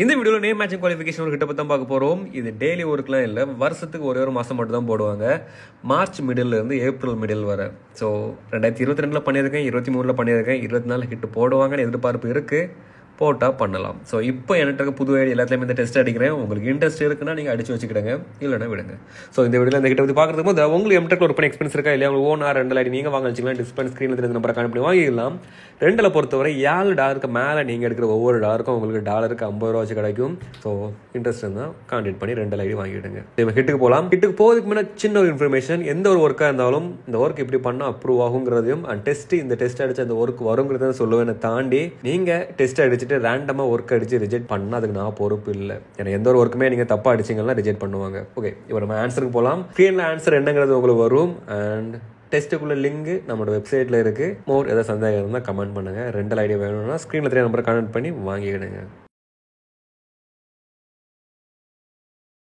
இந்த வீடியோவில் name matching qualification ஒரு கிட்ட பற்றி தான் பார்க்க போகிறோம். இது டெய்லி ஒர்க்லாம் இல்லை, வருஷத்துக்கு ஒரே ஒரு மாதம் மட்டும் தான் போடுவாங்க. மார்ச் மிடில்லேருந்து ஏப்ரல் மிடில் வர. ஸோ 2022 பண்ணியிருக்கேன், 23 பண்ணியிருக்கேன், 24 ஹிட் போடுவாங்கன்னு எதிர்பார்ப்பு இருக்குது. போட்டால் பண்ணலாம். ஸோ இப்போ என்கிட்ட புது ஐடி எல்லாத்துலேயுமே இந்த டெஸ்ட் அடிக்கிறேன். உங்களுக்கு இன்ட்ரெஸ்ட் இருக்குன்னா நீங்கள் அடிச்சு வச்சுக்கிடுங்க, இல்லைன்னா விடுங்க. ஸோ இந்த வீடியோவில் இந்த கிட்ட பற்றி பார்க்குறதுக்கு போது உங்களுக்கு எம்டெக் ஒரு பண்ண எக்ஸ்பென்ஸ் இருக்கா இல்லையா, உங்களுக்கு ஓனா 2 ஐடி நீங்கள் வாங்க வச்சுக்கலாம். டிஸ்பென்ஸ் ஸ்க்ரீனில் தெரிஞ்ச நம்பரை கணக்கு பண்ணி வாங்கிக்கலாம். ரெண்டில் பொறுத்தவரை $7 மேலே நீங்கள் எடுக்கிற ஒவ்வொரு டாலருக்கும் உங்களுக்கு டாலருக்கு $50 வச்சு கிடைக்கும். ஸோ இன்ட்ரெஸ்ட் இருந்தால் கான்டெக்ட் பண்ணி 2 ஐடி வாங்கிவிடுங்க. இப்போ ஹிட்டுக்கு போகலாம். ஹிட்டுக்கு போகிறதுக்கு முன்னாடி சின்ன ஒரு இன்ஃபர்மேஷன். எந்த ஒரு ஒர்க்காக இருந்தாலும் இந்த ஒர்க் இப்படி பண்ணால் அப்ரூவ் ஆகுங்கிறதையும் இந்த டெஸ்ட் அடிச்சு அந்த ஒர்க் வருங்கிறத சொல்லுவேன். தாண்டி நீங்கள் டெஸ்ட் அடிச்சுட்டு ரேண்டமாக ஒர்க் அடிச்சு ரிஜெக்ட் பண்ணால் அதுக்கு நான் பொறுப்பு இல்லை. ஏன்னா எந்த ஒரு ஒர்க்குமே நீங்கள் தப்பாக அடிச்சிங்கன்னா ரிஜெக்ட் பண்ணுவாங்க. ஓகே, இப்போ நம்ம ஆன்சருக்கு போகலாம். ஸ்க்ரீனில் ஆன்சர் என்னங்கிறது உங்களுக்கு வரும். அண்ட் டெஸ்ட்டுக்குள்ள லிங்க் நம்மளோட வெப்சைட்டில் இருக்குது. மோர் ஏதாவது சந்தேகம் இருந்தால் கமெண்ட் பண்ணுங்கள். 2 ஐடியா வேணும்னா ஸ்க்ரீனில் 3 நம்பரை கனெக்ட் பண்ணி வாங்கிக்கிடுங்க.